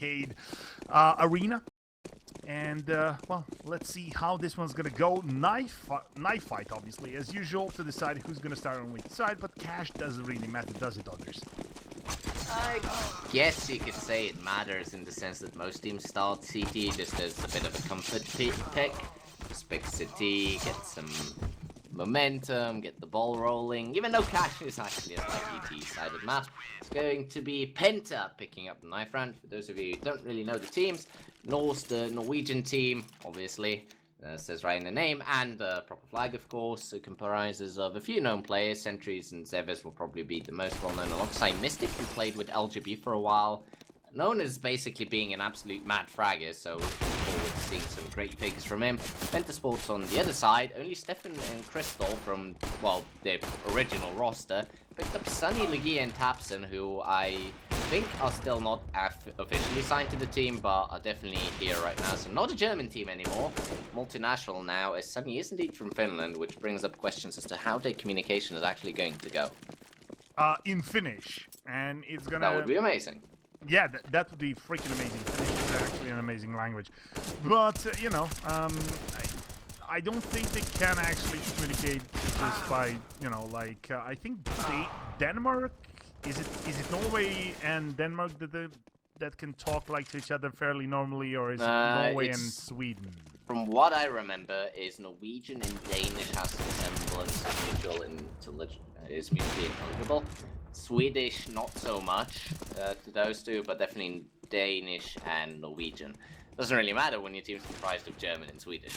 arcade arena. And, well, let's see how this one's gonna go. Knife fight, obviously, as usual, to decide who's gonna start on which side, but cash doesn't really matter, does it, others? I guess you could say it matters in the sense that most teams start CT just as a bit of a comfort pick. Just pick CT, get some momentum, get the ball rolling. Even though cash is actually a slightly T-sided map, it's going to be PENTA picking up the knife round. For those of you who don't really know the teams, Norse, the Norwegian team, obviously, says right in the name, and the proper flag, of course. It comprises of a few known players. Sentries and Zevers will probably be the most well-known, alongside Mystic, who played with LGB for a while. Known as basically being an absolute mad fragger, so looking forward to seeing some great figures from him. PENTA Sports on the other side, only Stefan and Crystal from, well, their original roster, picked up Sunny, Legia, and Tapson, who I think are still not officially signed to the team, but are definitely here right now. So not a German team anymore, multinational now, as Sunny is indeed from Finland, which brings up questions as to how their communication is actually going to go. In Finnish, and it's gonna... That would be amazing. Yeah, that would be freaking amazing. Finnish is actually an amazing language. But, you know, I don't think they can actually communicate just by, you know, like, I think Denmark, is it Norway and Denmark that can talk like to each other fairly normally, or is it Norway and Sweden? From what I remember, is Norwegian and Danish has some semblance of mutual intelligence, is mutually intelligible. Swedish, not so much to those two, but definitely Danish and Norwegian. Doesn't really matter when your team's comprised of German and Swedish.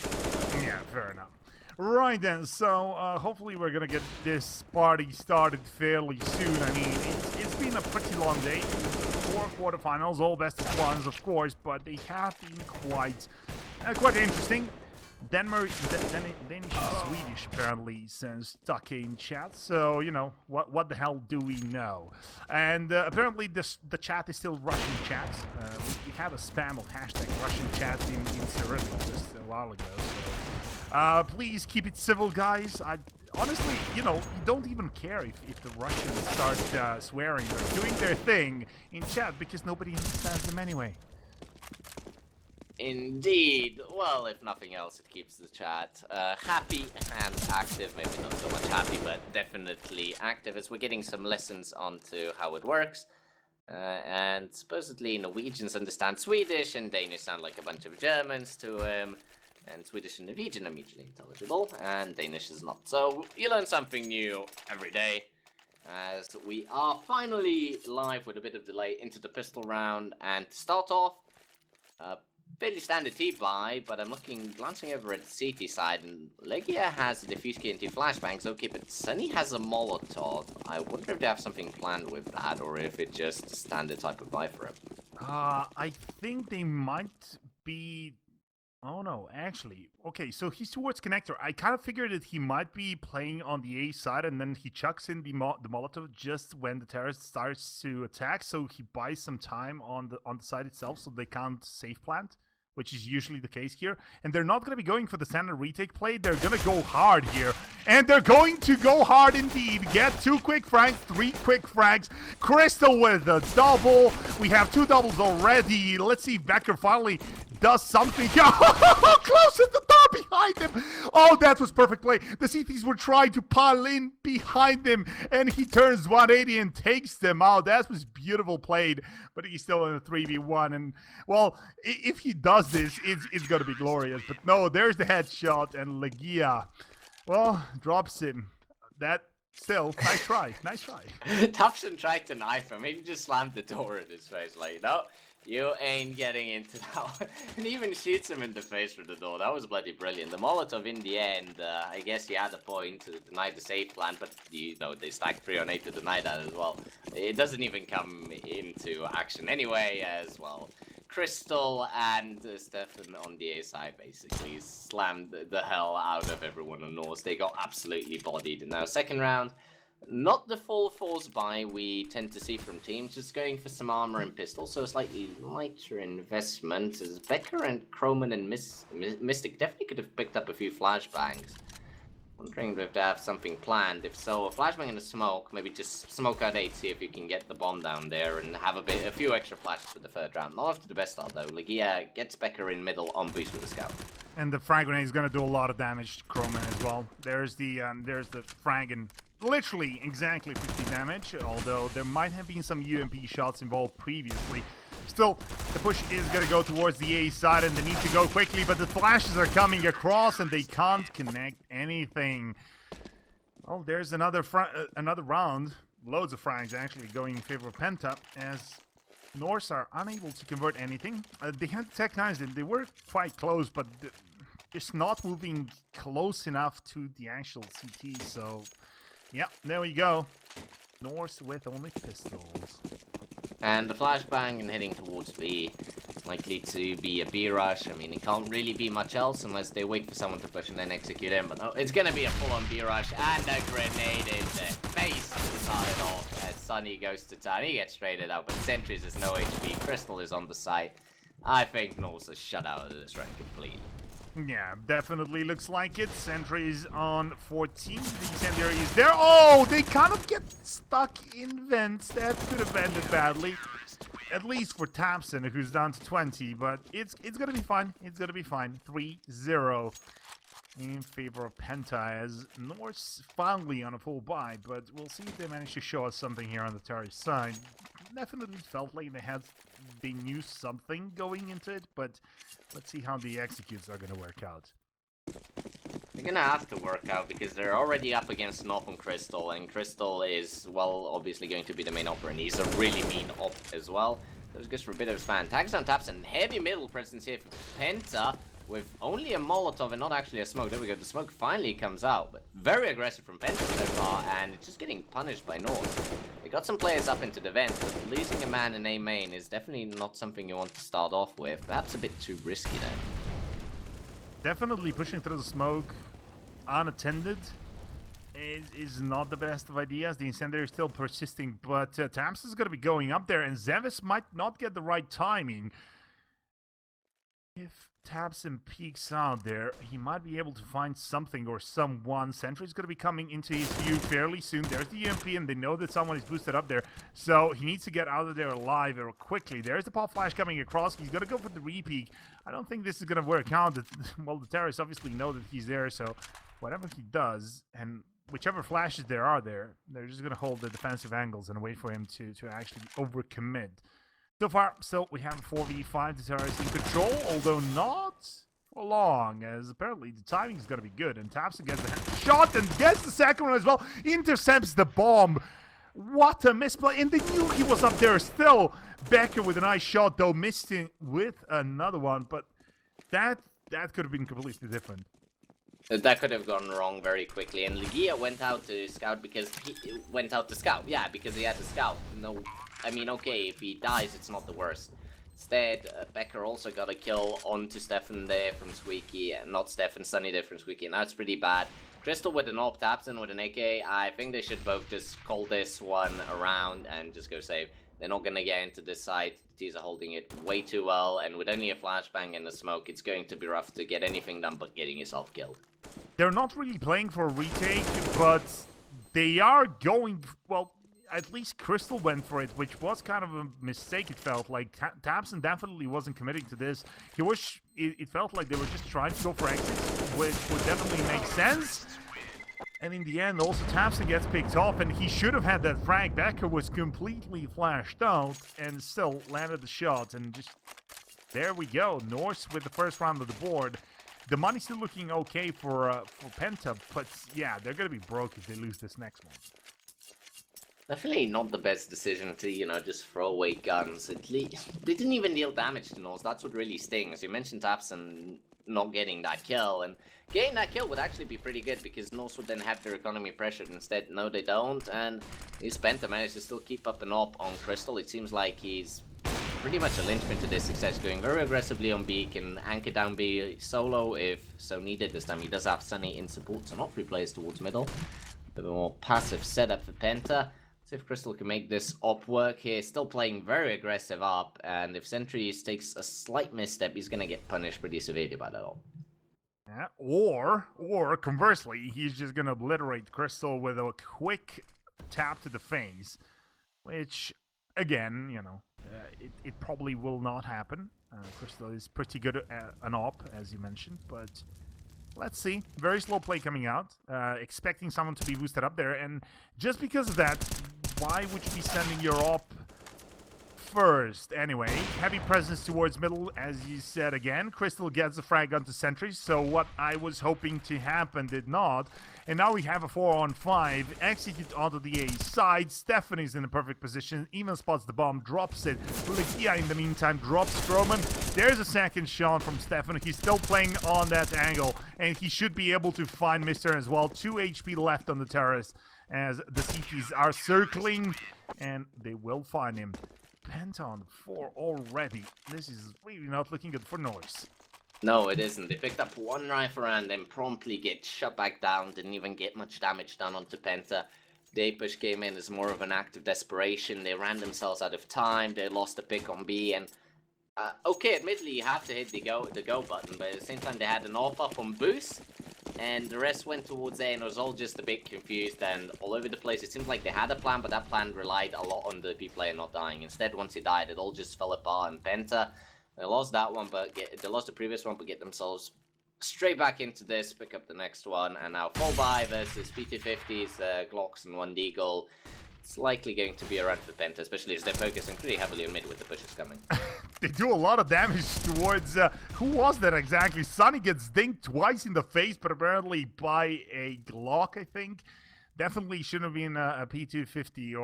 Yeah, fair enough. Right then, so hopefully we're gonna get this party started fairly soon. I mean, it's been a pretty long day. 4 quarterfinals, all best of ones, of course, but they have been quite interesting. Danish and Swedish apparently says stuck in chat, so you know what the hell do we know? And apparently the chat is still Russian chat. We had a spam of hashtag Russian chat in Cyrilian just a while ago. So please keep it civil, guys. Honestly, you know, you don't even care if the Russians start swearing or doing their thing in chat because nobody understands them anyway. Indeed. Well, if nothing else, it keeps the chat happy and active. Maybe not so much happy, but definitely active, as we're getting some lessons onto how it works. And supposedly Norwegians understand Swedish, and Danish sound like a bunch of Germans to him. And Swedish and Norwegian are mutually intelligible, and Danish is not. So you learn something new every day. As we are finally live with a bit of delay into the pistol round, and to start off, fairly standard T-buy, but I'm glancing over at the CT side, and Legia has a diffuse key and 2 flashbangs, okay, but Sunny has a Molotov. I wonder if they have something planned with that, or if it's just a standard type of buy for him. I think they might be... Oh no, actually. Okay, so he's towards connector. I kind of figured that he might be playing on the A side, and then he chucks in the Molotov just when the terrorist starts to attack, so he buys some time on the side itself, so they can't safe plant, which is usually the case here. And they're not going to be going for the standard retake play. They're going to go hard here. And they're going to go hard indeed. Get 2 quick frags, 3 quick frags. Crystal with a double. We have 2 doubles already. Let's see if Becker finally does something. Close at the door behind him. Oh, that was perfect play. The CTs were trying to pile in behind him, and he turns 180 and takes them out. That was beautiful played, but he's still in a 3v1. And, well, if he does this, it's going to be glorious. But no, there's the headshot, and Legia, well, drops him. That still, nice try. Nice try. Thompson tried to knife him. He just slammed the door in his face, like, no. You ain't getting into that one. And even shoots him in the face with the door. That was bloody brilliant. The Molotov in the end, I guess he had a point to deny the safe plan, but you know, they stacked 3 on 8 to deny that as well. It doesn't even come into action anyway, as well. Crystal and Stefan on the A side basically slammed the hell out of everyone on Norse. They got absolutely bodied. And now second round, not the full force buy we tend to see from teams, just going for some armor and pistol, so a slightly lighter investment, as Becker and Croman and Mystic definitely could have picked up a few flashbangs. Wondering if they have something planned. If so, a flashbang in the smoke, maybe just smoke out 8, see if you can get the bomb down there and have a few extra flashes for the third round. Not after the best start though. Legia gets Becker in middle on boost with the scout. And the frag grenade is going to do a lot of damage to Croman as well. There's the frag and literally exactly 50 damage, although there might have been some UMP shots involved previously. Still, the push is going to go towards the A side and they need to go quickly, but the flashes are coming across and they can't connect anything. Oh, there's another round. Loads of frags actually going in favor of Penta as Norse are unable to convert anything. They had Tech 9s and they were quite close, but just not moving close enough to the actual CT. So, yeah, there we go. Norse with only pistols. And the flashbang and heading towards B, likely to be a B rush. I mean, it can't really be much else unless they wait for someone to push and then execute him. But no, it's going to be a full-on B rush and a grenade in the face to start it off. As Sunny goes to town, he gets traded out, but Sentries has no HP. Crystal is on the site. I think Norse is shut out of this round completely. Yeah, definitely looks like it. Sentries on 14. The incendiary is there. Oh, they kind of get stuck in vents. That could have ended badly. At least for Thompson, who's down to 20. But it's going to be fine. It's going to be fine. 3-0 in favor of Penta as Norse finally on a full buy. But we'll see if they manage to show us something here on the Terrace side. Definitely felt like they knew something going into it, but let's see how the executes are going to work out. They're going to have to work out because they're already up against North and Crystal, and Crystal is, well, obviously going to be the main opera, and he's a really mean op as well. Those goes for a bit of a span. Tags on taps and heavy middle presence here for Penta with only a Molotov and not actually a smoke. There we go. The smoke finally comes out, but very aggressive from Penta so far, and it's just getting punished by North. They got some players up into the vent, but losing a man in A main is definitely not something you want to start off with. Perhaps a bit too risky there. Definitely pushing through the smoke unattended is not the best of ideas. The incendiary is still persisting, but Tamsin is going to be going up there, and Zevis might not get the right timing. If Tabson peeks out there, he might be able to find something or someone. Sentry is going to be coming into his view fairly soon. There's the UMP, and they know that someone is boosted up there, so he needs to get out of there alive very quickly. There's the pop flash coming across. He's going to go for the repeak. I don't think this is going to work out. Well, the terrorists obviously know that he's there, so whatever he does, and whichever flashes there are there, they're just going to hold the defensive angles and wait for him to actually overcommit. So far, still, we have 4v5, the terrorists in control, although not for long, as apparently the timing is going to be good, and Tapson gets the shot and gets the second one as well, intercepts the bomb. What a misplay, and they knew he was up there still. Becker with a nice shot, though, missing with another one, but that could have been completely different. That could have gone wrong very quickly, and Legia went out to scout because he went out to scout. Yeah, because he had to scout. No, I mean, okay, if he dies, it's not the worst. Instead, Becker also got a kill onto Stefan there from Squeaky, not Stefan, Sunny there from Squeaky, and that's pretty bad. Crystal with an AWP, Tapson with an AK. I think they should both just call this one around and just go save. They're not going to get into this side. The T's are holding it way too well, and with only a flashbang and a smoke, it's going to be rough to get anything done but getting yourself killed. They're not really playing for a retake, but they are going, well, at least Crystal went for it, which was kind of a mistake, it felt like. Tapson definitely wasn't committing to this. It felt like they were just trying to go for exits, which would definitely make sense. And in the end, also Tapson gets picked off, and he should have had that frag. Becker was completely flashed out and still landed the shot, and just, there we go. Norse with the first round of the board. The money's still looking okay for Penta, but yeah, they're going to be broke if they lose this next one. Definitely not the best decision to, you know, just throw away guns. At least they didn't even deal damage to Norse. That's what really stings. You mentioned Tapson not getting that kill, and getting that kill would actually be pretty good because Norse would then have their economy pressured. Instead, no, they don't, and his Penta managed to still keep up an op on Crystal. It seems like he's pretty much a linchpin to this success, going very aggressively on B, can anchor down B solo if so needed. This time he does have Sunny in support, so not three players towards middle. A bit more passive setup for Penta. See if Crystal can make this op work here. Still playing very aggressive up, and if Sentry takes a slight misstep, he's going to get punished pretty severely by that op. Yeah, or conversely, he's just gonna obliterate Crystal with a quick tap to the face, which, again, it probably will not happen. Crystal is pretty good at an op, as you mentioned, but let's see. Very slow play coming out. Expecting someone to be boosted up there, and just because of that, why would you be sending your op first? Anyway, heavy presence towards middle, as you said again. Crystal gets the frag onto sentries, so what I was hoping to happen did not. And now we have a 4-on-5. Execute onto the A side. Stephanie's in the perfect position. Even spots the bomb, drops it. Legia, in the meantime, drops Stroman. There's a second shot from Stephanie. He's still playing on that angle, and he should be able to find Mr. as well. 2 HP left on the terrace as the CTs are circling, and they will find him. Penta on 4 already. This is really not looking good for Norse. No, it isn't. They picked up one rifle and then promptly get shut back down. Didn't even get much damage done onto Penta. The A-push came in as more of an act of desperation. They ran themselves out of time. They lost a pick on B, and okay, admittedly, you have to hit the go button, but at the same time, they had an off up on boost, and the rest went towards A, and it was all just a bit confused and all over the place. It seemed like they had a plan, but that plan relied a lot on the B player not dying. Instead, once he died, it all just fell apart, and Penta, they lost that one, but they lost the previous one, but get themselves straight back into this, pick up the next one, and now full buy versus P250s, Glocks, and 1 Deagle. It's likely going to be a run for Penta, especially as they're focusing pretty heavily on mid with the pushes coming. They do a lot of damage towards, who was that exactly? Sonny gets dinged twice in the face, but apparently by a Glock, I think. Definitely shouldn't have been a P250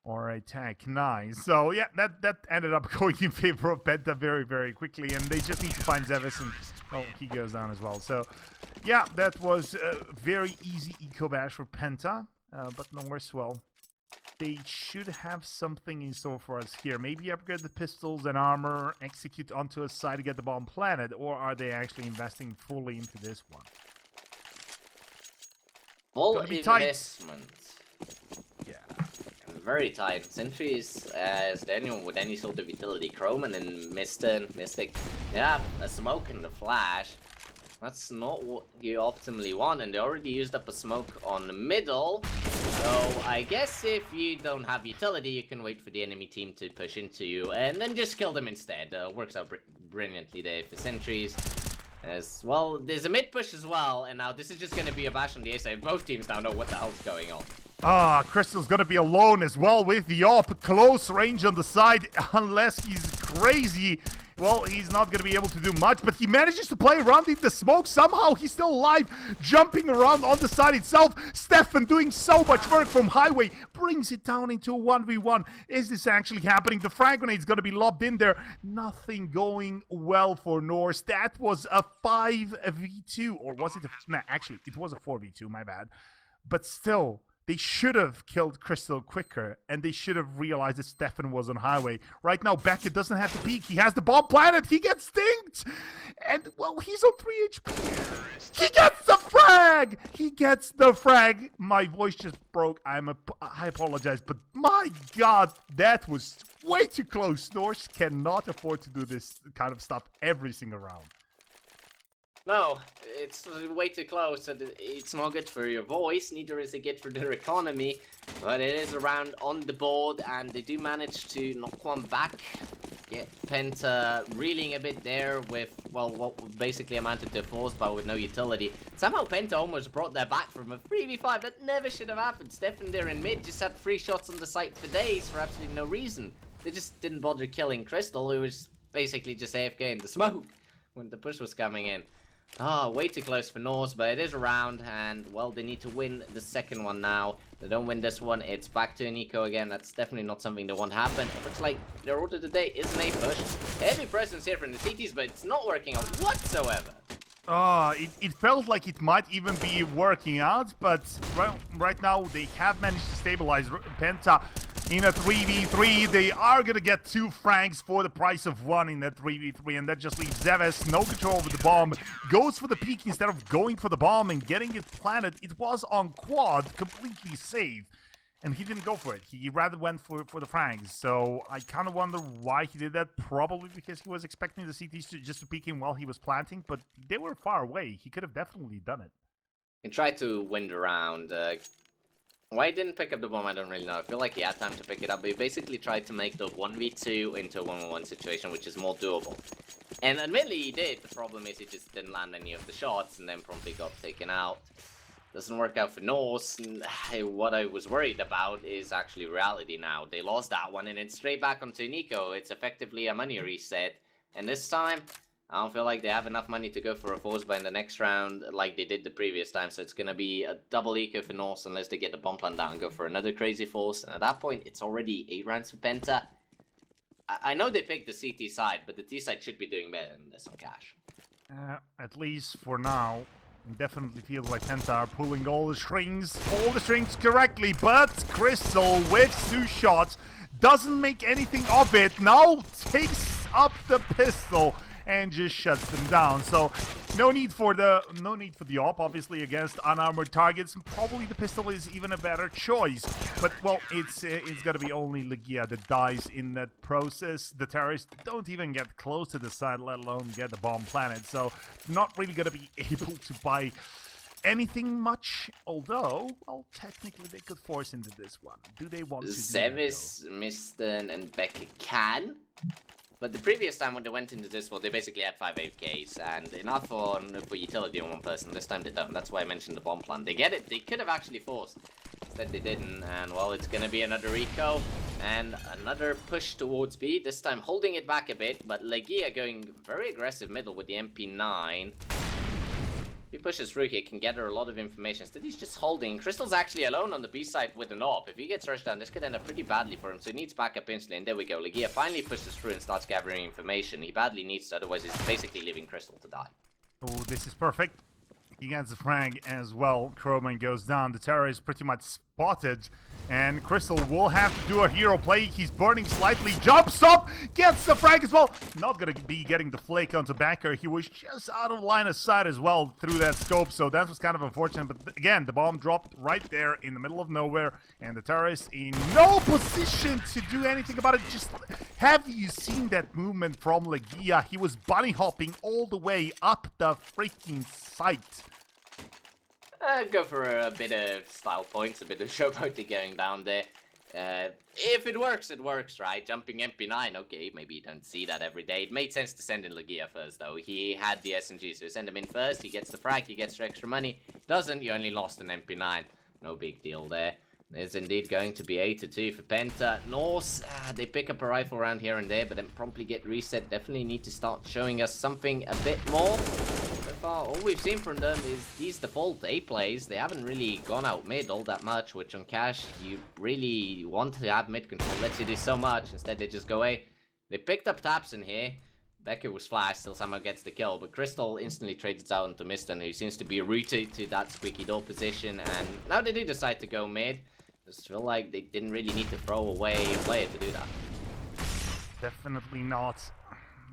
or a Tech 9. So yeah, that ended up going in favor of Penta very, very quickly, and they just need to find Zevis, and he goes down as well. So yeah, that was a very easy eco bash for Penta. But Norse, well, they should have something in store for us here. Maybe upgrade the pistols and armor, execute onto a side to get the bomb planted, or are they actually investing fully into this one? Full investment. Yeah. Very tight. Sentries, as anyone with any sort of utility, Chroman and Mystic. Yeah, a smoke and the flash. That's not what you optimally want, and they already used up a smoke on the middle. So I guess if you don't have utility, you can wait for the enemy team to push into you, and then just kill them instead. Works out brilliantly there for sentries. As well, there's a mid push as well, and now this is just going to be a bash on the A side. Both teams now know what the hell's going on. Crystal's gonna be alone as well with the op. Close range on the side, unless he's crazy. Well, he's not gonna be able to do much, but he manages to play around in the smoke. Somehow he's still alive, jumping around on the side itself. Stefan doing so much work from Highway, brings it down into a 1v1. Is this actually happening? The frag grenade's gonna be lobbed in there. Nothing going well for Norse. That was a 5v2, or was it actually, it was a 4v2, my bad. But still, they should have killed Crystal quicker, and they should have realized that Stefan was on Highway. Right now, Beckett doesn't have to peek. He has the bomb planted. He gets dinged. And, well, he's on 3 HP. He gets the frag! He gets the frag. My voice just broke. I apologize, but my God, that was way too close. Norse cannot afford to do this kind of stuff every single round. No, it's way too close, and it's not good for your voice, neither is it good for their economy, but it is around on the board, and they do manage to knock one back, get Penta reeling a bit there with, well, what basically amounted to a force bar with no utility. Somehow Penta almost brought their back from a 3v5, that never should have happened. Stefan there in mid just had 3 shots on the site for days for absolutely no reason. They just didn't bother killing Crystal, who was basically just AFK in the smoke when the push was coming in. Way too close for Norse, but it is around, and, well, they need to win the second one now. They don't win this one, it's back to an eco again. That's definitely not something they want to happen. It looks like their order today is an A-push. Heavy presence here from the CTs, but it's not working out whatsoever. It felt like it might even be working out, but right now they have managed to stabilize Penta in a 3v3. They are gonna get 2 frags for the price of 1 in that 3v3, and that just leaves Zeves no control over the bomb. Goes for the peak instead of going for the bomb and getting it planted. It was on quad, completely safe. and he didn't go for it. He rather went for the frags. So I kind of wonder why he did that. Probably because he was expecting the CTs to peek him while he was planting, but they were far away. He could have definitely done it. He tried to wind around. Why he didn't pick up the bomb, I don't really know. I feel like he had time to pick it up, but he basically tried to make the 1v2 into a 1v1 situation, which is more doable. And admittedly, he did. The problem is he just didn't land any of the shots, and then promptly got taken out. Doesn't work out for Norse. What I was worried about is actually reality now. They lost that one, and it's straight back onto Nico. It's effectively a money reset. And this time, I don't feel like they have enough money to go for a force buy in the next round like they did the previous time. So it's going to be a double eco for Norse unless they get the bomb plant down and go for another crazy force. And at that point, it's already 8 rounds for Penta. I know they picked the CT side, but the T side should be doing better than this on cash. At least for now. Definitely feels like Penta are pulling all the strings correctly, but Crystal with 2 shots doesn't make anything of it. Now takes up the pistol and just shuts them down. So no need for the op, obviously, against unarmored targets. Probably the pistol is even a better choice. But well, it's gonna be only Legia that dies in that process. The terrorists don't even get close to the side, let alone get the bomb planted. So not really gonna be able to buy anything much, although, well, technically they could force into this one. Do they want to Zevis, Misten, and Becker can. But the previous time when they went into this, well, they basically had 5 AFKs, and enough for utility on one person. This time they don't. That's why I mentioned the bomb plant. They get it. They could have actually forced. Instead they didn't, and well, it's going to be another eco, and another push towards B, this time holding it back a bit, but Legia going very aggressive middle with the MP9. If he pushes through here, can gather a lot of information. Instead, he's just holding. Crystal's actually alone on the B side with an AWP. If he gets rushed down, this could end up pretty badly for him. So he needs backup instantly. And there we go. Legia finally pushes through and starts gathering information. He badly needs to, otherwise he's basically leaving Crystal to die. Oh, this is perfect. He gets the frag as well. Crowman goes down. The terror is pretty much spotted. And Crystal will have to do a hero play. He's burning slightly. Jumps up. Gets the frag as well. Not going to be getting the flake onto Backer. He was just out of line of sight as well through that scope. So that was kind of unfortunate. But again, the bomb dropped right there in the middle of nowhere. And the terrorist in no position to do anything about it. Just have you seen that movement from Legia? He was bunny hopping all the way up the freaking site. Go for a bit of style points, a bit of showboating going down there. If it works, right? Jumping MP9, okay, maybe you don't see that every day. It made sense to send in Legia first, though. He had the SMG, so send him in first. He gets the frag, he gets the extra money. Doesn't, you only lost an MP9. No big deal there. There's indeed going to be 8-2 for Penta. Norse, they pick up a rifle around here and there, but then promptly get reset. Definitely need to start showing us something a bit more. So far, all we've seen from them is these default A plays. They haven't really gone out mid all that much, which on cash, you really want to have mid control. Lets you do so much. Instead, they just go away. They picked up taps in here. Becker was flashed, still somehow gets the kill, but Crystal instantly trades it out into Miston, who seems to be rooted to that squeaky door position, and now they do decide to go mid. Just feel like they didn't really need to throw away a player to do that. Definitely not.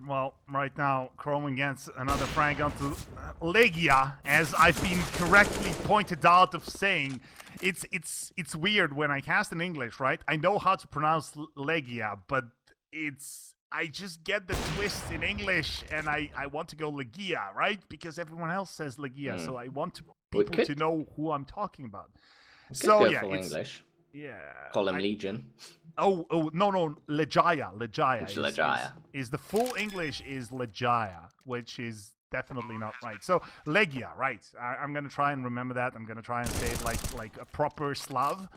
Well, right now, Chrome gets another frag onto Legia, as I've been correctly pointed out of saying. It's weird when I cast in English, right? I know how to pronounce Legia, but I just get the twist in English, and I want to go Legia, right? Because everyone else says Legia, so I want people to know who I'm talking about. So yeah, English. Yeah. Call him Legion. No, Legia. Legia. Is the full English is Legia, which is definitely not right. So Legia, right? I'm gonna try and remember that. I'm gonna try and say it like a proper Slav.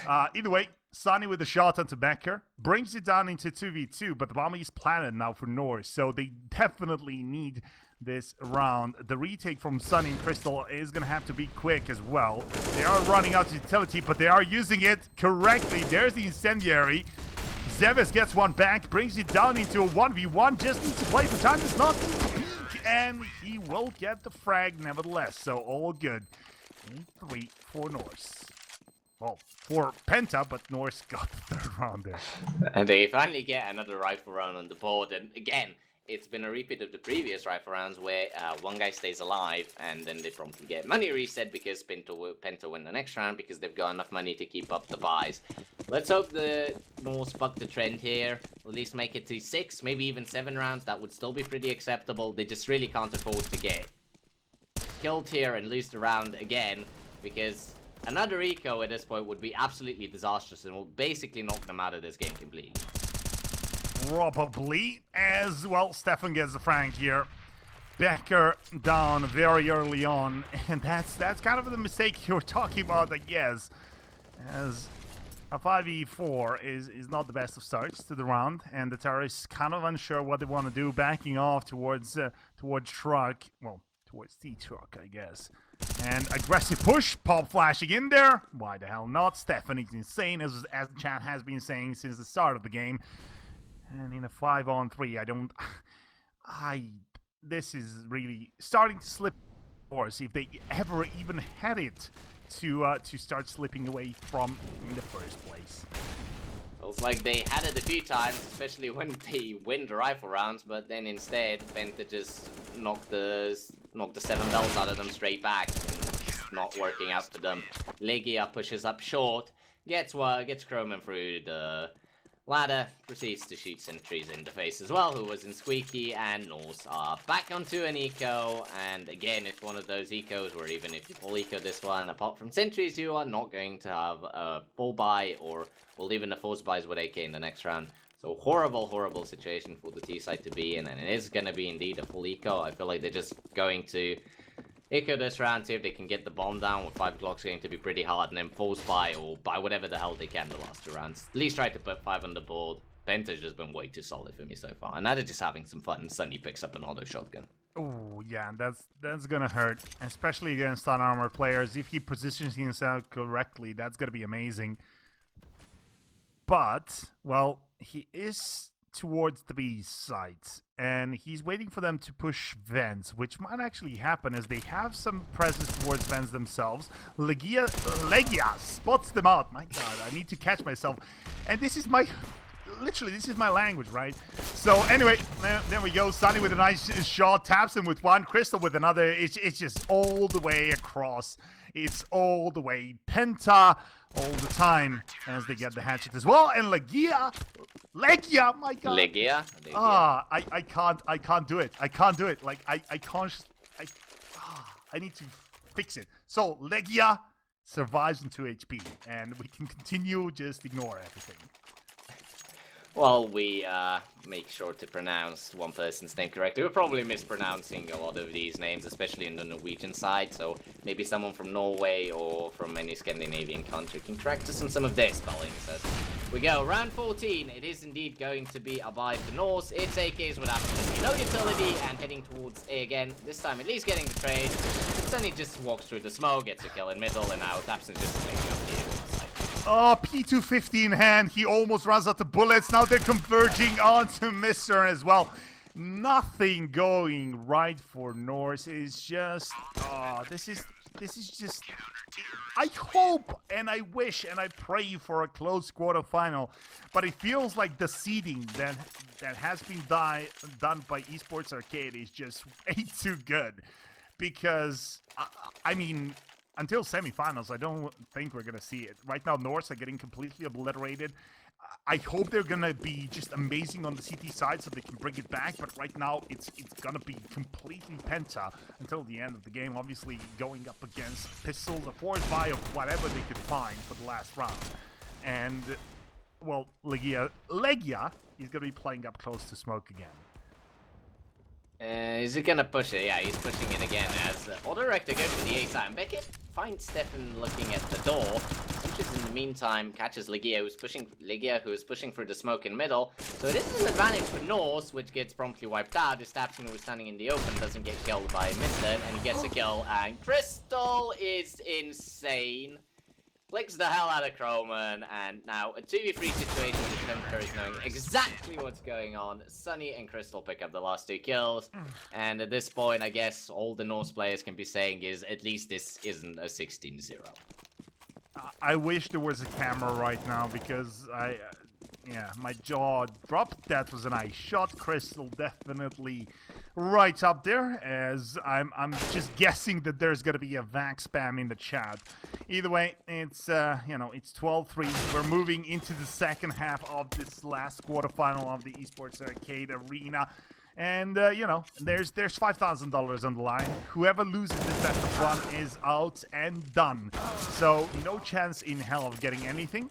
Either way, Sunny with the shot onto Becker brings it down into 2v2, but the bomb is planted now for Norse, so they definitely need this round. The retake from Sunny and Crystal is going to have to be quick as well. They are running out of utility, but they are using it correctly. There's the incendiary. Zevis gets one back, brings it down into a 1v1, just needs to play for time, does not need to peek, and he will get the frag nevertheless, so all good. 3 for Norse. Well, for Penta, but Norse got the third round there. And they finally get another rifle round on the board, and again, it's been a repeat of the previous rifle rounds where one guy stays alive and then they promptly get money reset because Penta win the next round because they've got enough money to keep up the buys. Let's hope the Norse buck the trend here, at least make it to 6, maybe even 7 rounds. That would still be pretty acceptable. They just really can't afford to get killed here and lose the round again, because another eco at this point would be absolutely disastrous and will basically knock them out of this game completely. Probably, as well. Stefan gets the frank here. Becker down very early on, and that's kind of the mistake you're talking about, I guess, as a 5v4 is not the best of starts to the round, and the terrorists kind of unsure what they want to do, backing off towards truck, well, towards the truck, I guess. And aggressive push, pop flashing in there. Why the hell not? Stefan is insane, as the chat has been saying since the start of the game. And in a 5-on-3, this is really starting to slip. Or if they ever even had it to start slipping away from in the first place. Feels like they had it a few times, especially when they win the rifle rounds, but then instead Penta just knocked the 7 bells out of them straight back. It's not working out for them. Legia pushes up short, gets Chroman through the ladder, proceeds to shoot sentries in the face as well, who was in Squeaky, and Norse are back onto an eco, and again, it's one of those ecos where even if you full eco this one, apart from sentries, you are not going to have a full buy, or well, even a force buys with AK in the next round. So horrible, horrible situation for the T side to be in, and it is going to be indeed a full eco. I feel like they're just going to eco this round, see if they can get the bomb down, with 5 o'clock's going to be pretty hard, and then force buy or buy whatever the hell they can the last 2 rounds. At least try to put 5 on the board. Penta's just been way too solid for me so far, and now they're just having some fun. Sunny picks up an auto shotgun. Oh yeah, that's gonna hurt, especially against unarmored players. If he positions himself correctly, that's gonna be amazing. But well, he is towards the B side, and he's waiting for them to push vents, which might actually happen as they have some presence towards vents themselves. Legia spots them out. My god, I need to catch myself. And this is my language, right? So anyway, there we go. Sunny with a nice shot, taps him with one, Crystal with another. It's just all the way across. It's all the way Penta all the time as they get the hatchet as well. And Legia, my god. Legia? I can't do it. I can't do it. Like I need to fix it. So Legia survives in 2 HP, and we can continue, just ignore everything. Well, we make sure to pronounce one person's name correctly. We're probably mispronouncing a lot of these names, especially in the Norwegian side, so maybe someone from Norway or from any Scandinavian country can correct us on some of their spellings. As we go, round 14, it is indeed going to be a buy for Norse. It's AKs with absolutely no utility, and heading towards A again, this time at least getting the trade. Sunny just walks through the smoke, gets a kill in middle, and now Tapson just making up the Oh, P250 in hand. He almost runs out of bullets. Now they're converging onto Mr. as well. Nothing going right for Norse. It's just, this is just. I hope and I wish and I pray for a close quarterfinal, but it feels like the seeding that has been done by Esports Arcade is just way too good, because I mean, until semifinals, I don't think we're going to see it. Right now, Norse are getting completely obliterated. I hope they're going to be just amazing on the CT side so they can bring it back, but right now, it's going to be completely Penta until the end of the game, obviously going up against pistols, a force buy of whatever they could find for the last round. And, well, Legia is going to be playing up close to smoke again. Is he gonna push it? Yeah, he's pushing it again as Autorector goes for the A side. Beckett finds Stefan looking at the door. Switches in the meantime, catches Legia, who is pushing through the smoke in middle. So it is an advantage for Norse, which gets promptly wiped out. As Tapson, who was standing in the open, doesn't get killed by Mr. and he gets a kill. And Crystal is insane. Flicks the hell out of Chroman, and now a 2v3 situation with the Tempter is knowing exactly what's going on. Sunny and Crystal pick up the last 2 kills, and at this point, I guess all the Norse players can be saying is, at least this isn't a 16-0. I wish there was a camera right now, because Yeah, my jaw dropped. That was a nice shot. Crystal definitely right up there, as I'm just guessing that there's gonna be a vac spam in the chat. Either way, it's it's 12-3. We're moving into the second half of this last quarterfinal of the Esports Arcade Arena. And there's $5,000 on the line. Whoever loses this best of one is out and done. So no chance in hell of getting anything.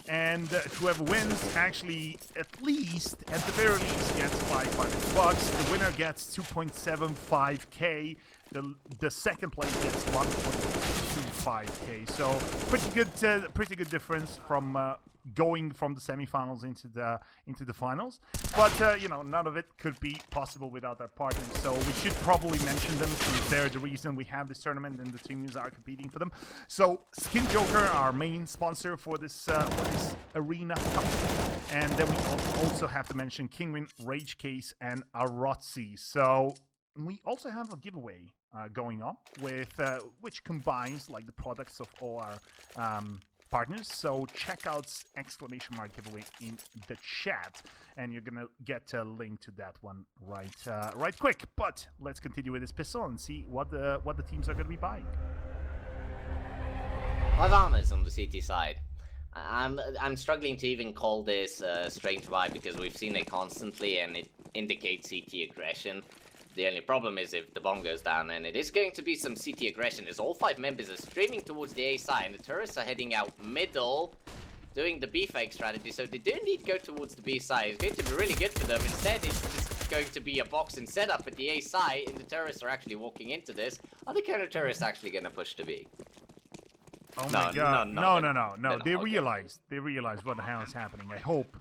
And whoever wins actually at the very least gets $500. The winner gets 2.75k. The second place gets 1.25k. So pretty good difference from going from the semifinals into the finals. But none of it could be possible without our partners. So we should probably mention them since they're the reason we have this tournament and the teams are competing for them. So Skin Joker, our main sponsor for this arena, and then we also have to mention Kingwin, Rage Case, and Arotzi. So we also have a giveaway going on with which combines like the products of all our partners. So check out exclamation mark giveaway in the chat, and you're gonna get a link to that one right quick. But let's continue with this pistol and see what the teams are gonna be buying. 5 armors on the CT side. I'm struggling to even call this a strange buy because we've seen it constantly and it indicates CT aggression. The only problem is if the bomb goes down, and it is going to be some CT aggression, as all 5 members are streaming towards the A side, and the terrorists are heading out middle, doing the B fake strategy, so they do need to go towards the B side. It's going to be really good for them. Instead, it's just going to be a boxing setup at the A side, and the terrorists are actually walking into this. Are the counter-terrorists actually going to push to B? Oh my god. No. They okay. realize what the hell is happening, I hope.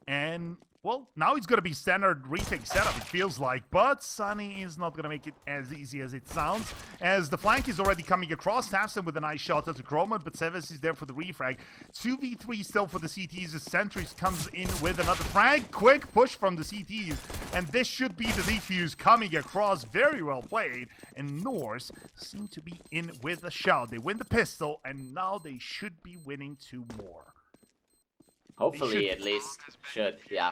And well, now it's going to be standard retake setup, it feels like, but Sunny is not going to make it as easy as it sounds, as the flank is already coming across. Tapson with a nice shot at the Chroma, but Seves is there for the refrag. 2v3 still for the CTs as Sentries comes in with another frag. Quick push from the CTs, and this should be the defuse coming across. Very well played, and Norse seem to be in with a shout. They win the pistol, and now they should be winning 2 more. Hopefully, at least. Should, yeah.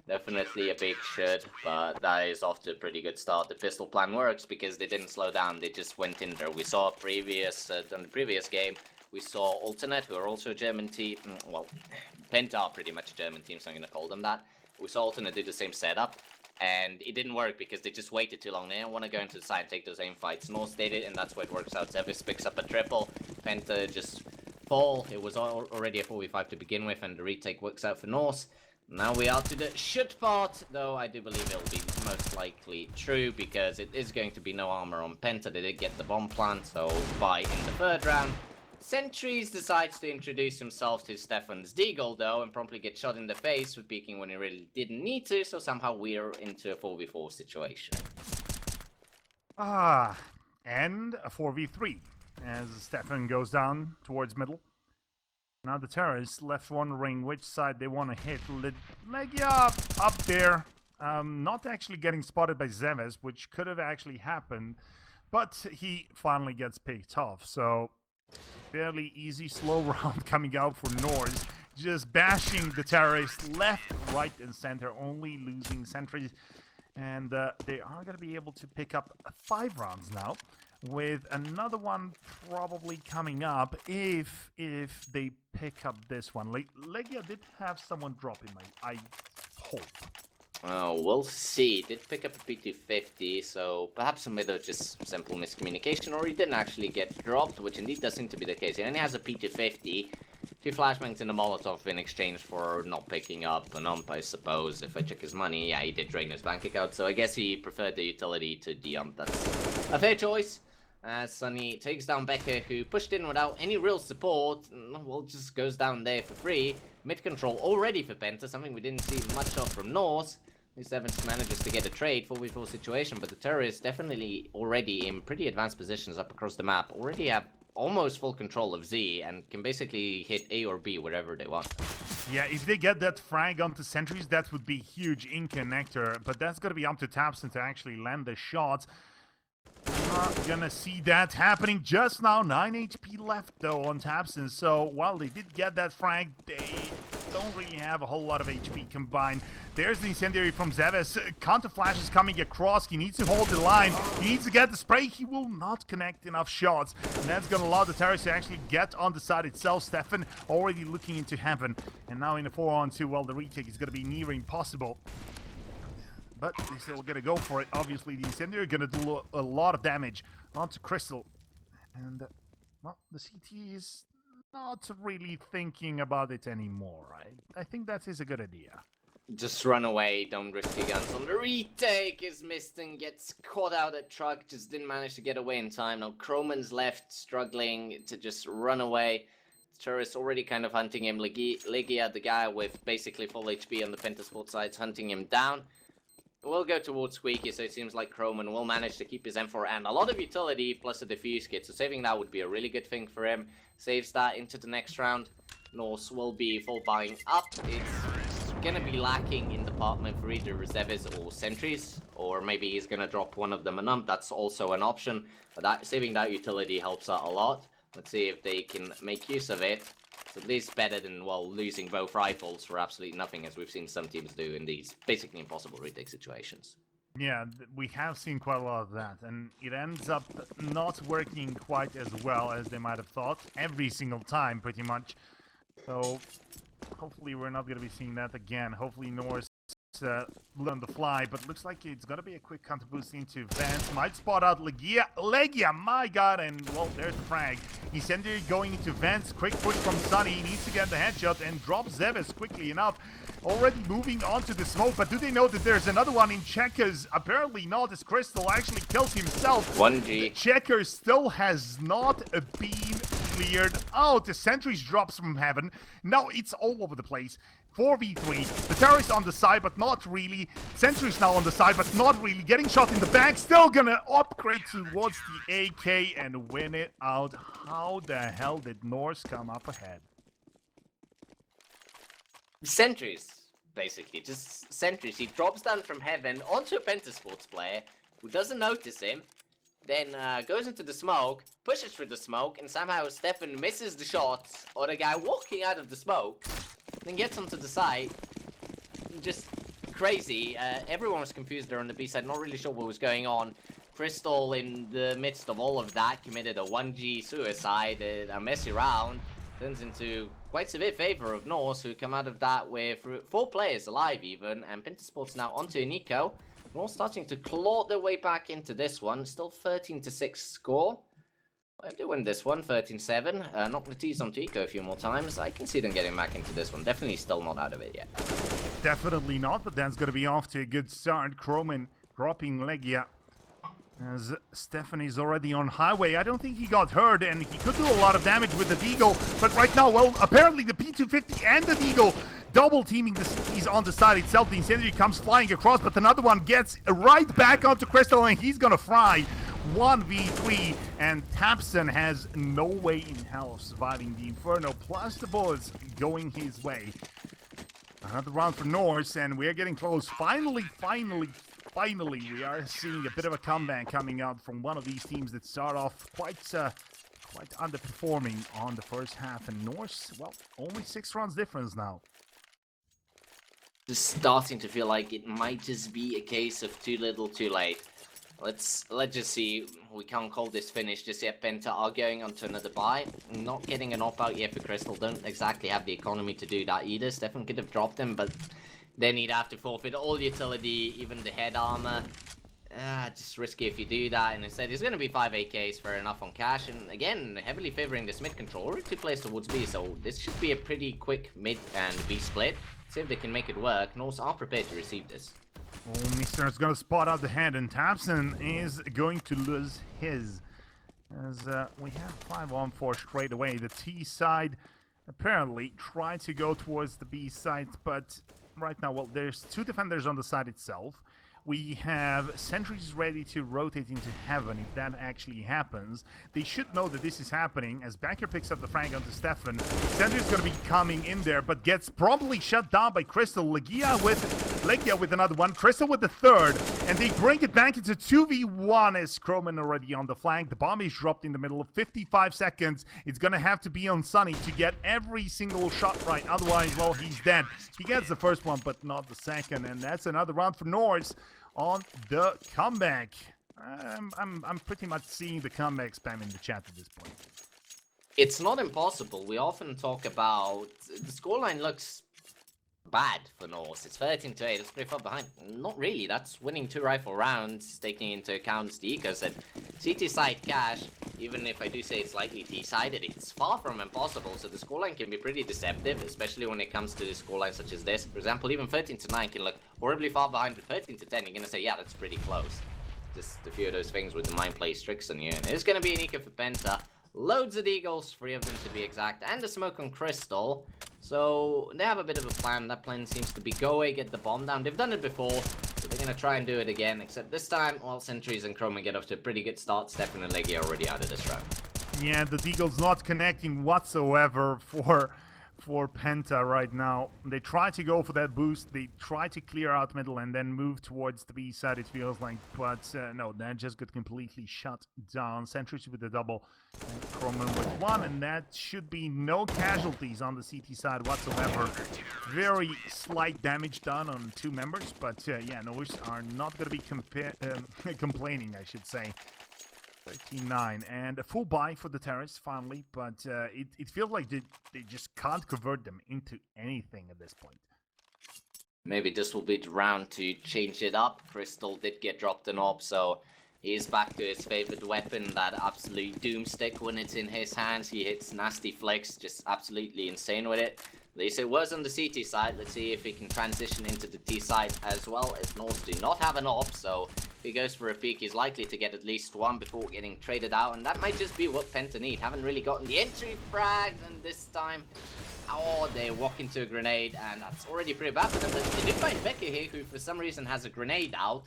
Definitely a big should, but that is off to a pretty good start. The pistol plan works because they didn't slow down, they just went in there. We saw on the previous game, we saw Alternate, who are also a German team. Well, PENTA are pretty much a German team, so I'm going to call them that. We saw Alternate do the same setup, and it didn't work because they just waited too long. They didn't want to go into the side and take those aim fights. Norse did it, and that's why it works out. Zevis picks up a triple. PENTA just fall. It was already a 4v5 to begin with, and the retake works out for Norse. Now we are to the should part, though I do believe it'll be most likely true, because it is going to be no armor on PENTA. They did get the bomb plant, so buy in the 3rd round. Sentries decides to introduce himself to Stefan's Deagle, though, and promptly get shot in the face for peeking when he really didn't need to, so somehow we're into a 4v4 situation. And a 4v3, as Stefan goes down towards middle. Now the terrorists left wondering which side they want to hit. Legia up there, not actually getting spotted by Zeves, which could have actually happened, but he finally gets picked off. So fairly easy, slow round coming out for Norse, just bashing the terrorists left, right, and center, only losing sentries. And they are going to be able to pick up 5 rounds now, with another one probably coming up if they pick up this one. Legia did have someone drop him, I hope. Oh, we'll see. Did pick up a P250, so perhaps a bit of just simple miscommunication, or he didn't actually get dropped, which indeed does seem to be the case. He only has a P250, 2 flashbangs and a Molotov in exchange for not picking up an ump, I suppose. If I check his money, yeah, he did drain his bank account, so I guess he preferred the utility to the ump. That's a fair choice. As Sunny takes down Becker, who pushed in without any real support. Well, just goes down there for free. Mid control already for PENTA, something we didn't see much of from Norse. This Evans manages to get a trade, 4v4 situation, but the terrorists definitely already in pretty advanced positions up across the map. Already have almost full control of Z and can basically hit A or B wherever they want. Yeah, if they get that frag onto sentries, that would be huge in connector, but that's going to be up to Tapson to actually land the shots. Not gonna see that happening just now. 9 HP left though on Tapson, so while they did get that frag, they don't really have a whole lot of HP combined. There's the incendiary from Zeves. Counter flash is coming across. He needs to hold the line. He needs to get the spray. He will not connect enough shots. And that's going to allow the terrorists to actually get on the side itself. Stefan already looking into heaven. And now in a 4-on-2, well, the retake is going to be near impossible. But they're still going to go for it. Obviously, the incendiary going to do a lot of damage onto Crystal. And, well, the CT is not really thinking about it anymore. I think that is a good idea. Just run away, don't risk your guns on the retake. Is missed and gets caught out at truck, just didn't manage to get away in time. Now Croman's left, struggling to just run away. Terrorist already kind of hunting him. Legia, the guy with basically full HP on the PENTA Sports side, hunting him down. We'll go towards Squeaky, so it seems like Croman will manage to keep his M4 and a lot of utility plus a defuse kit. So saving that would be a really good thing for him. Saves that into the next round. Norse will be full buying up. It's gonna be lacking in department for either reservists or sentries, or maybe he's gonna drop one of them a nump. That's also an option, but saving that utility helps out a lot. Let's see if they can make use of it. It's at least better than, well, losing both rifles for absolutely nothing, as we've seen some teams do in these basically impossible retake situations. Yeah, we have seen quite a lot of that, and it ends up not working quite as well as they might have thought every single time, pretty much. So hopefully we're not going to be seeing that again. Hopefully Norse on the fly, but looks like it's going to be a quick counter boost into Vance. Might spot out Legia, my god, and well, there's the frag. Incendiary going into Vance. Quick push from Sunny. He needs to get the headshot and drop Zeves quickly enough. Already moving on to the smoke, but do they know that there's another one in Checkers? Apparently not, as Crystal actually kills himself. 1G. Checkers still has not been cleared out. The sentries drops from heaven. Now it's all over the place. 4v3. The terrorists on the side, but not really. Sentries now on the side, but not really. Getting shot in the back. Still gonna upgrade towards the AK and win it out. How the hell did Norse come up ahead? Sentries, basically. Just sentries. He drops down from heaven onto a PENTA Sports player who doesn't notice him. Then goes into the smoke, pushes through the smoke, and somehow Stefan misses the shots, or the guy walking out of the smoke, then gets onto the side. Just crazy. Everyone was confused there on the B side, not really sure what was going on. Crystal, in the midst of all of that, committed a 1G suicide, a messy round. Turns into quite severe favor of Norse, who come out of that with 4 players alive even, and PENTA Sports now onto Nico. Norse starting to claw their way back into this one. Still 13-6 score. If they win this one, 13-7. Knock the T's onto Eco a few more times. I can see them getting back into this one. Definitely still not out of it yet. Definitely not, but that's going to be off to a good start. Croman dropping Legia. As Stephanie's already on highway. I don't think he got hurt, and he could do a lot of damage with the Deagle. But right now, well, apparently the P250 and the Deagle double teaming the CTs on the side itself. The incendiary comes flying across, but another one gets right back onto Crystal, and he's gonna fry. 1v3, and Tapson has no way in hell of surviving the Inferno, plus the bullets going his way. Another round for Norse, and we're getting close. Finally, we are seeing a bit of a comeback coming out from one of these teams that start off quite underperforming on the first half. And Norse, well, only 6 rounds difference now. Just starting to feel like it might just be a case of too little, too late. Let's just see. We can't call this finished just yet. PENTA are going on to another buy. Not getting an op out yet for Crystal. Don't exactly have the economy to do that either. Stefan could have dropped him, but then he'd have to forfeit all utility, even the head armor. Just risky if you do that. And instead, there's going to be 5 AKs, fair enough, on cash. And again, heavily favoring this mid control. Already 2 plays towards B, so this should be a pretty quick mid and B split. See if they can make it work. Norse are prepared to receive this. Oh, Mister is going to spot out the head, and Tapson is going to lose his. As we have 5-on-4 straight away. The T side apparently tried to go towards the B side, but right now, well, there's 2 defenders on the side itself. We have sentries ready to rotate into heaven if that actually happens. They should know that this is happening as Backer picks up the frag onto Stefan. Sentry's going to be coming in there, but gets promptly shut down by Crystal. Legia with another one. Crystal with the third. And they bring it back into 2v1 as Croman already on the flank. The bomb is dropped in the middle of 55 seconds. It's going to have to be on Sunny to get every single shot right. Otherwise, well, he's dead. He gets the first one, but not the second. And that's another round for Norse on the comeback. I'm pretty much seeing the comeback spam in the chat at this point. It's not impossible. We often talk about the scoreline looks bad for Norse. It's 13-8. It's pretty far behind. Not really. That's winning 2 rifle rounds, taking into account the ecos and CT side cash. Even if I do say it's likely T-sided, it's far from impossible. So the scoreline can be pretty deceptive, especially when it comes to the scoreline such as this. For example, even 13-9 can look horribly far behind, but 13-10, you're gonna say, yeah, that's pretty close. Just a few of those things with the mind plays tricks on you. And it's gonna be an eco for Penta. Loads of eagles, 3 of them to be exact, and a smoke on Crystal. So they have a bit of a plan. That plan seems to be go away, get the bomb down. They've done it before, so they're gonna try and do it again. Except this time, well, Sentries and Chroma get off to a pretty good start. Stefan and Leggy are already out of this round. Yeah, the Deagle's not connecting whatsoever for Penta right now. They try to go for that boost. They try to clear out middle and then move towards the B side, it feels like. But no, that just got completely shut down. Sentries with the double, and Croman with 1, and that should be no casualties on the CT side whatsoever. Very slight damage done on 2 members, but yeah, Norse are not going to be complaining, I should say. 13-9, and a full buy for the terrorists finally, but it feels like they just can't convert them into anything at this point. Maybe this will be the round to change it up. Crystal did get dropped an op, so he's back to his favorite weapon, that absolute doomstick when it's in his hands. He hits nasty flicks, just absolutely insane with it. At least it was on the CT side. Let's see if he can transition into the T side as well, as Norse do not have an op, so if he goes for a peek, he's likely to get at least 1 before getting traded out, and that might just be what Penta need. Haven't really gotten the entry frag, and this time, oh, they walk into a grenade, and that's already pretty bad for them. But they do find Becca here, who for some reason has a grenade out,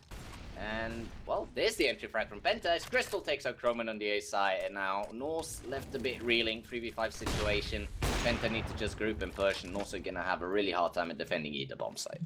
and, well, there's the entry frag from Penta, as Crystal takes out Croman on the A side, and now Norse left a bit reeling, 3v5 situation. Penta need to just group and push, and Norse are gonna have a really hard time at defending either bomb site.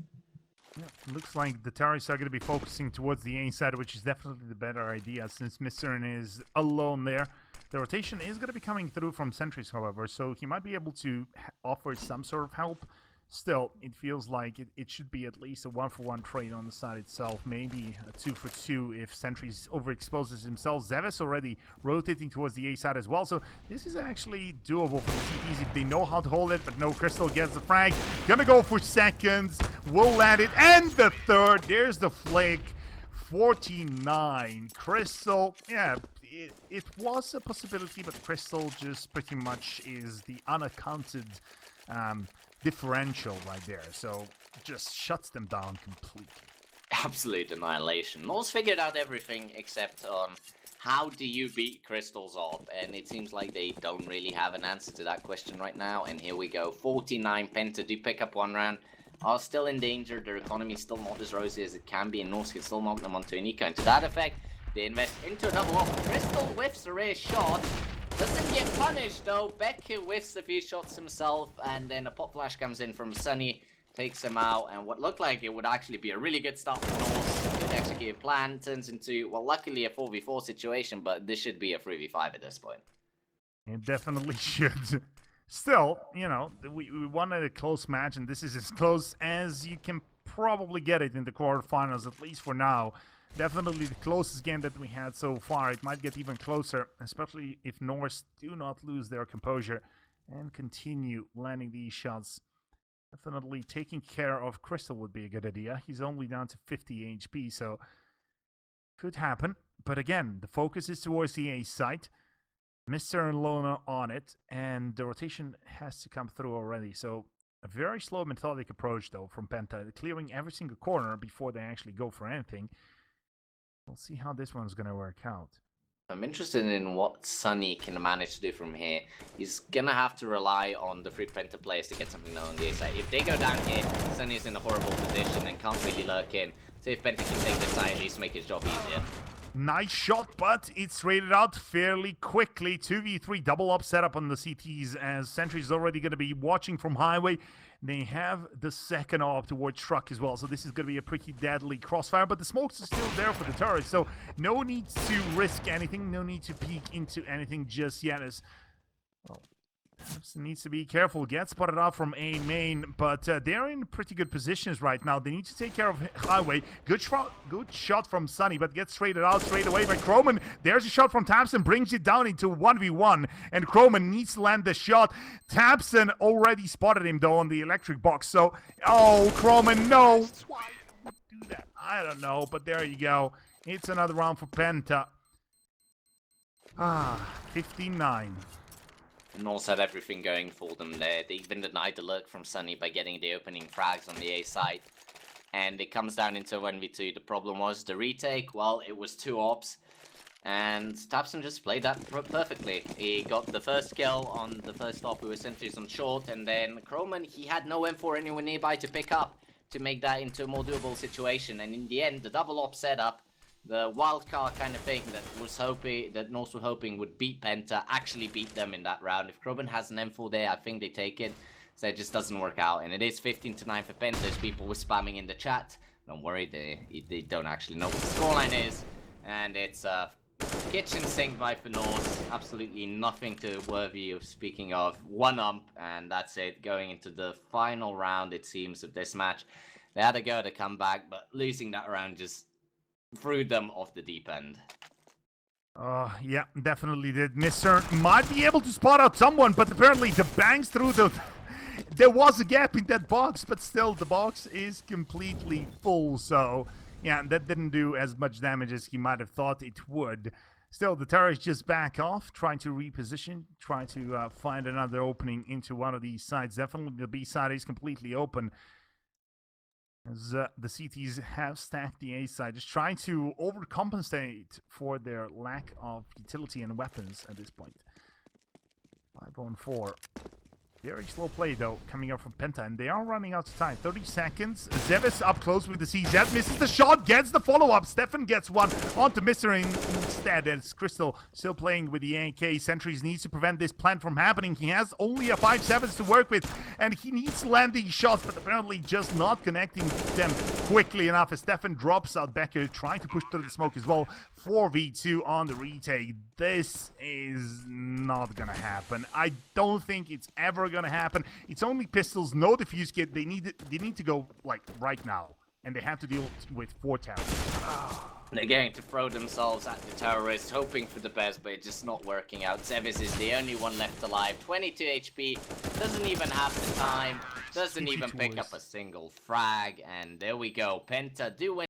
Yeah, looks like the terrorists are going to be focusing towards the A side, which is definitely the better idea since Mr. is alone there. The rotation is going to be coming through from Sentries, however, so he might be able to offer some sort of help. Still, it feels like it should be at least a 1-for-1 trade on the side itself, maybe a 2-for-2 if Sentries overexposes himself. Zevis already rotating towards the A side as well, so this is actually doable for the CTs if they know how to hold it, but no, Crystal gets the frag. Gonna go for seconds, will land it, and the third, there's the flick. 49. Crystal, yeah, it was a possibility, but Crystal just pretty much is the unaccounted differential right there, so just shuts them down completely. Absolute annihilation. Norse figured out everything except how do you beat Crystal's op, and it seems like they don't really have an answer to that question right now. And here we go, 49. Penta do pick up 1 round, are still in danger. Their economy's still not as rosy as it can be, and Norse can still knock them onto an eco. And to that effect, they invest into a double op. Crystal whiffs a rare shot. Doesn't get punished though. Becker whiffs a few shots himself, and then a pop flash comes in from Sunny, takes him out, and what looked like it would actually be a really good start for Norse. Good executed plan turns into, well, luckily a 4v4 situation, but this should be a 3v5 at this point. It definitely should. Still, you know, we wanted a close match, and this is as close as you can probably get it in the quarterfinals, at least for now. Definitely the closest game that we had so far. It might get even closer, especially if Norse do not lose their composure and continue landing these shots. Definitely taking care of Crystal would be a good idea. He's only down to 50 HP, so could happen. But again, the focus is towards the A site. Mr. and Lona on it, and the rotation has to come through already. So a very slow, methodic approach, though, from Penta, clearing every single corner before they actually go for anything. We'll see how this one's going to work out. I'm interested in what Sunny can manage to do from here. He's going to have to rely on the free Penta players to get something done on the A side. If they go down here, Sunny's in a horrible position and can't really lurk in. So if Penta can take this side, at least make his job easier. Nice shot, but it's rated out fairly quickly. 2v3 double up setup on the CTs, as Sentry's already going to be watching from highway. They have the second op towards truck as well, so this is going to be a pretty deadly crossfire, but the smokes are still there for the turret, so no need to risk anything, no need to peek into anything just yet, as well, Taps needs to be careful. Gets spotted out from A main, but they're in pretty good positions right now. They need to take care of Highway. Good shot from Sunny, but gets traded out straight away by Croman. There's a shot from Tapson, brings it down into 1v1, and Croman needs to land the shot. Tapson already spotted him, though, on the electric box, so... Oh, Croman, no! Why would you do that? I don't know, but there you go. It's another round for Penta. 59. Norse had everything going for them there. They even denied the lurk from Sunny by getting the opening frags on the A side. And it comes down into 1v2. The problem was the retake. Well, it was 2 ops. And Tapson just played that perfectly. He got the first kill on the first op. We were essentially some short. And then Croman, he had no M4 anywhere nearby to pick up to make that into a more doable situation. And in the end, the double op setup, the wild card kind of thing that Norse were hoping would beat Penta, actually beat them in that round. If Croban has an M4 there, I think they take it. So it just doesn't work out. And it is 15-9 for Penta, as people were spamming in the chat. Don't worry, they don't actually know what the scoreline is. And it's a kitchen sink by for Norse. Absolutely nothing to worthy of speaking of. 1 ump, and that's it. Going into the final round, it seems, of this match. They had a go to come back, but losing that round just threw them off the deep end. Yeah, definitely did. Mr. might be able to spot out someone, but apparently the bangs through the... There was a gap in that box, but still the box is completely full, so... Yeah, that didn't do as much damage as he might have thought it would. Still, the turret just back off, trying to reposition, trying to find another opening into one of these sides. Definitely the B side is completely open, as the CTs have stacked the A side, just trying to overcompensate for their lack of utility and weapons at this point. 5-on-4. Very slow play, though, coming up from Penta, and they are running out of time. 30 seconds. Zevis up close with the CZ, misses the shot, gets the follow-up. Stefan gets one onto Mr. instead, and it's Crystal still playing with the AK. Sentries needs to prevent this plant from happening. He has only a 5-7s to work with, and he needs to land these shots, but apparently just not connecting them quickly enough as Stefan drops out Becker, trying to push through the smoke as well. 4v2 on the retake. This is not gonna happen. I don't think it's ever gonna happen. It's only pistols, no defuse kit. They need to go like right now, and they have to deal with 4 towers. They're going to throw themselves at the terrorists, hoping for the best, but it's just not working out. Zevis is the only one left alive. 22 HP, doesn't even have the time, doesn't even pick up a single frag, and there we go. Penta do win